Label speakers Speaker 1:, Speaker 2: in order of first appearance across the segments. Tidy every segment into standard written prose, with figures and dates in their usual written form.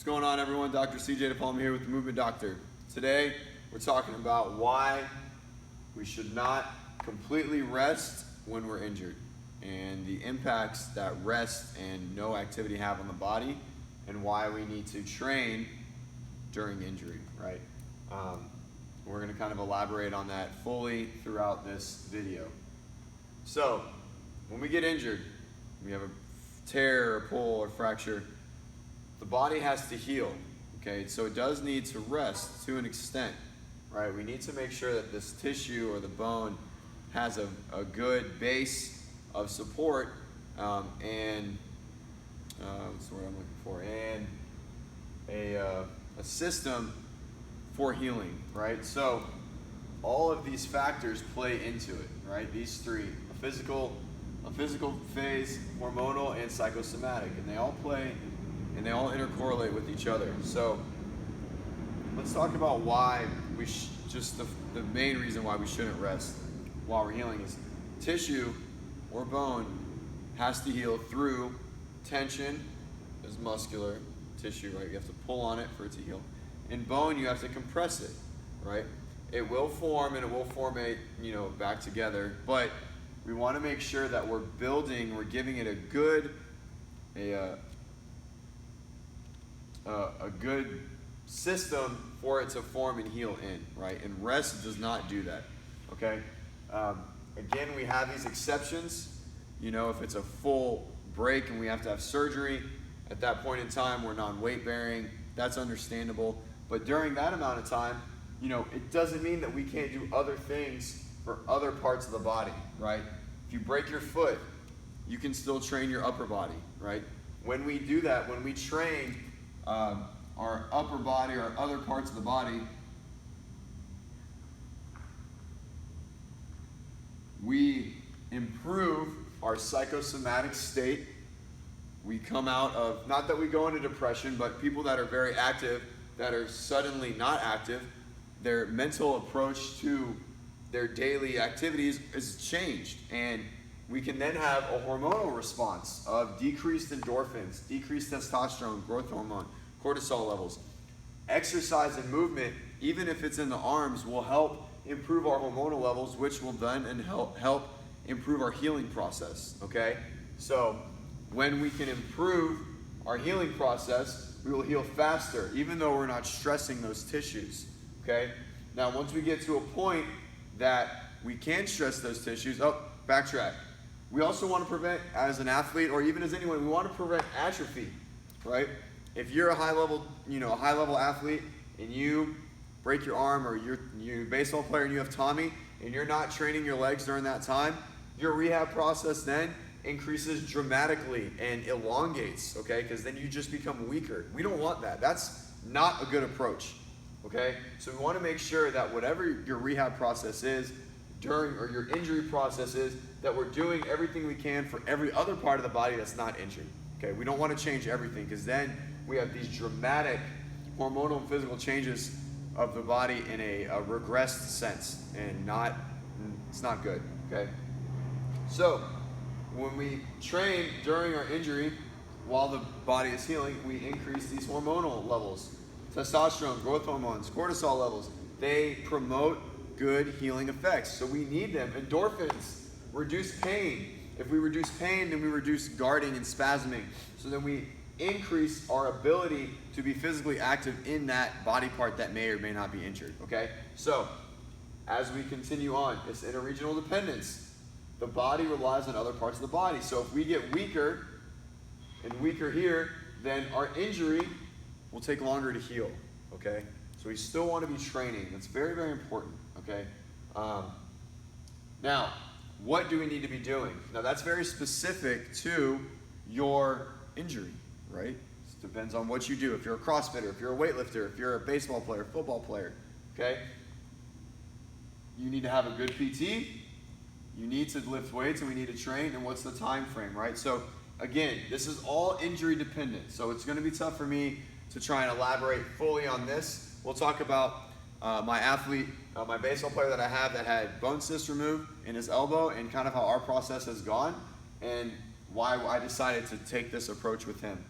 Speaker 1: What's going on, everyone? Dr. CJ DePalma here with the Movement Doctor. Today, we're talking about why we should not completely rest when we're injured and the impacts that rest and no activity have on the body and why we need to train during injury, right? We're going to kind of elaborate on that fully throughout this video. So, when we get injured, we have a tear or pull or fracture, the body has to heal, okay? So it does need to rest to an extent, right? We need to make sure that this tissue or the bone has a good base of support and what's the word I'm looking for? And a system for healing, right? So all of these factors play into it, right? These three, a physical phase, hormonal, and psychosomatic, and they all play and they all intercorrelate with each other. So let's talk about why we the main reason why we shouldn't rest while we're healing is tissue or bone has to heal through tension, is muscular tissue, right? You have to pull on it for it to heal. In bone, you have to compress it, right? It will form and it will formate, back together, but we want to make sure that we're giving it a good system for it to form and heal in, right? And rest does not do that, okay? Again, we have these exceptions. If it's a full break and we have to have surgery, at that point in time, we're non-weight bearing. That's understandable. But during that amount of time, it doesn't mean that we can't do other things for other parts of the body, right? If you break your foot, you can still train your upper body, right? When we do that, when we train our upper body or other parts of the body, we improve our psychosomatic state. We come out of, not that we go into depression, but people that are very active, that are suddenly not active, their mental approach to their daily activities is changed. And we can then have a hormonal response of decreased endorphins, decreased testosterone, growth hormone, cortisol levels. Exercise and movement, even if it's in the arms, will help improve our hormonal levels, which will then help improve our healing process, okay? So when we can improve our healing process, we will heal faster, even though we're not stressing those tissues, okay? Now, once we get to a point that we can stress those tissues, backtrack. We also want to prevent, as an athlete or even as anyone, we want to prevent atrophy, right? If you're a high-level athlete and you break your arm, or you're a baseball player and you have Tommy and you're not training your legs during that time, your rehab process then increases dramatically and elongates, okay? Because then you just become weaker. We don't want that. That's not a good approach, okay? So we want to make sure that whatever your rehab process is or your injury process is, that we're doing everything we can for every other part of the body that's not injured, okay? We don't want to change everything, because then we have these dramatic hormonal and physical changes of the body in a regressed sense, and it's not good, okay? So when we train during our injury while the body is healing, we increase these hormonal levels. Testosterone, growth hormones, cortisol levels, they promote good healing effects. So we need them. Endorphins reduce pain. If we reduce pain, then we reduce guarding and spasming. So then we increase our ability to be physically active in that body part that may or may not be injured, okay? So as we continue on, it's interregional dependence. The body relies on other parts of the body. So if we get weaker and weaker here, then our injury will take longer to heal, okay? So we still want to be training. That's very, very important, okay? Now, what do we need to be doing? Now, that's very specific to your injury, right? It depends on what you do. If you're a CrossFitter, if you're a weightlifter, if you're a baseball player, football player, okay? You need to have a good PT. You need to lift weights, and we need to train. And what's the time frame, right? So again, this is all injury dependent. So it's going to be tough for me to try and elaborate fully on this. We'll talk about my athlete, my baseball player that I have that had bone cyst removed in his elbow, and kind of how our process has gone and why I decided to take this approach with him.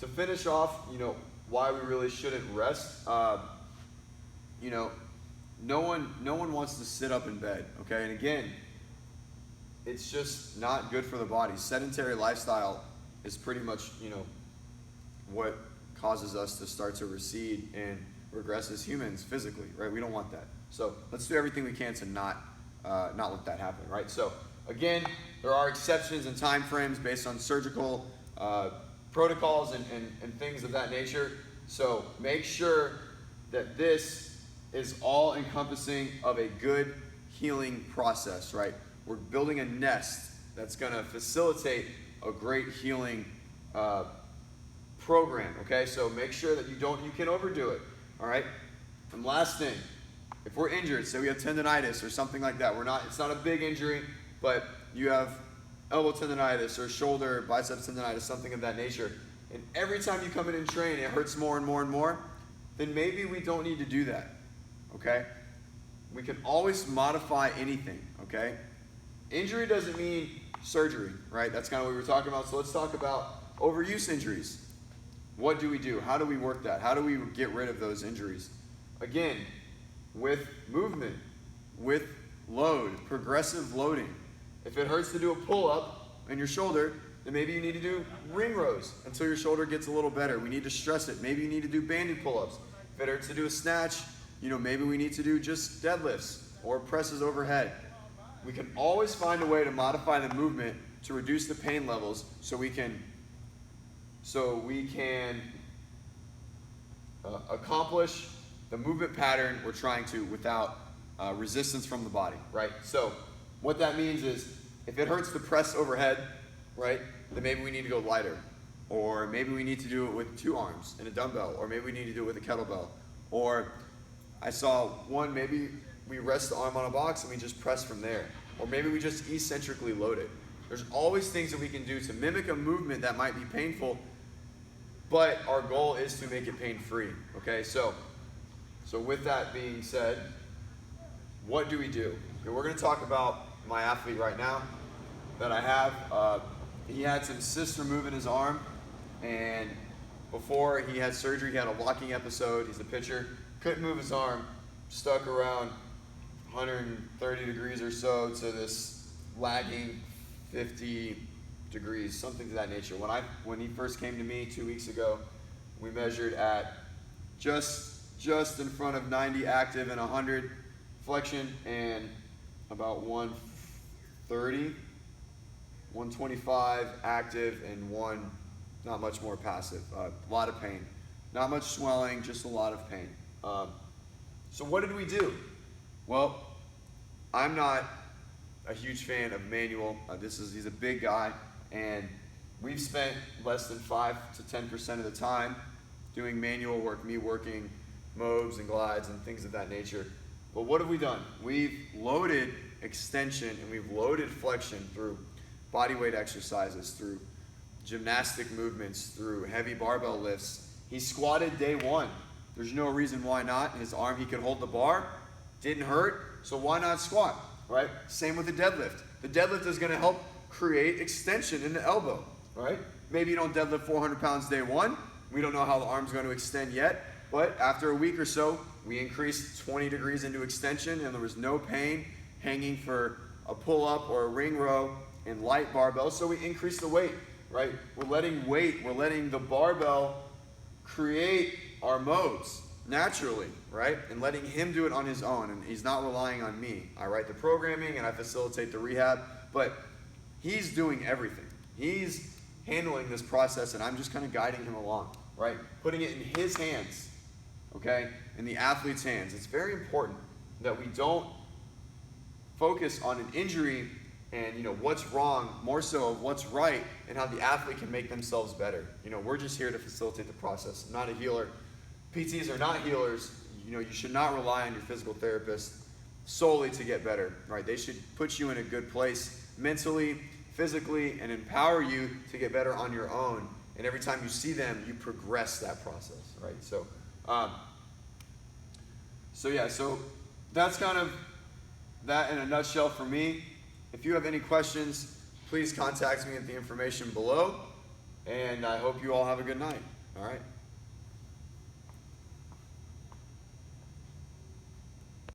Speaker 1: to finish off, why we really shouldn't rest, no one wants to sit up in bed, okay? And again, it's just not good for the body. Sedentary lifestyle is pretty much, what causes us to start to recede and regress as humans physically, right? We don't want that. So let's do everything we can to not let that happen, right? So again, there are exceptions and time frames based on surgical protocols and things of that nature. So make sure that this is all encompassing of a good healing process, right? We're building a nest that's going to facilitate a great healing program, okay? So make sure that you can overdo it, all right? And last thing, if we're injured, say we have tendonitis or something like that, it's not a big injury, but you have elbow tendonitis or shoulder, biceps tendonitis, something of that nature, and every time you come in and train, it hurts more and more and more, then maybe we don't need to do that, okay? We can always modify anything, okay? Injury doesn't mean surgery, right? That's kind of what we were talking about. So let's talk about overuse injuries. What do we do? How do we work that? How do we get rid of those injuries? Again, with movement, with load, progressive loading. If it hurts to do a pull-up in your shoulder, then maybe you need to do ring rows until your shoulder gets a little better. We need to stress it. Maybe you need to do banded pull-ups. If it hurts to do a snatch, maybe we need to do just deadlifts or presses overhead. We can always find a way to modify the movement to reduce the pain levels so we can accomplish the movement pattern we're trying to without resistance from the body, right? So what that means is if it hurts to press overhead, right, then maybe we need to go lighter. Or maybe we need to do it with 2 arms and a dumbbell. Or maybe we need to do it with a kettlebell. Or I saw one, maybe we rest the arm on a box and we just press from there. Or maybe we just eccentrically load it. There's always things that we can do to mimic a movement that might be painful, but our goal is to make it pain-free, okay? So with that being said, what do we do? Okay, we're gonna talk about my athlete right now that I have. He had some cysts removed in his arm, and before he had surgery, he had a locking episode. He's a pitcher, couldn't move his arm, stuck around 130 degrees or so to this lagging 50 degrees, something to that nature. When he first came to me 2 weeks ago, we measured at just in front of 90 active and 100 flexion and about 130, 125 active and 1 not much more passive. A lot of pain. Not much swelling, just a lot of pain. So what did we do? Well, I'm not a huge fan of manual. He's a big guy, and we've spent less than 5 to 10% of the time doing manual work, me working mobs and glides and things of that nature. But what have we done? We've loaded extension and we've loaded flexion through body weight exercises, through gymnastic movements, through heavy barbell lifts. He squatted day 1. There's no reason why not. His arm, he could hold the bar, didn't hurt, so why not squat, right? Same with the deadlift. The deadlift is gonna help create extension in the elbow, right? Maybe you don't deadlift 400 pounds day 1. We don't know how the arm's gonna extend yet, but after a week or so, we increased 20 degrees into extension and there was no pain hanging for a pull-up or a ring row in light barbell, so we increased the weight, right? We're letting the barbell create our modes naturally, right? And letting him do it on his own, and he's not relying on me. I write the programming and I facilitate the rehab, but he's doing everything. He's handling this process and I'm just kind of guiding him along, right? Putting it in his hands, okay? In the athlete's hands. It's very important that we don't focus on an injury and what's wrong, more so of what's right and how the athlete can make themselves better. We're just here to facilitate the process. I'm not a healer. PTs are not healers. You should not rely on your physical therapist solely to get better, right? They should put you in a good place mentally, physically, and empower you to get better on your own. And every time you see them, you progress that process, right? So that's kind of that in a nutshell for me. If you have any questions, please contact me at the information below. And I hope you all have a good night. All right.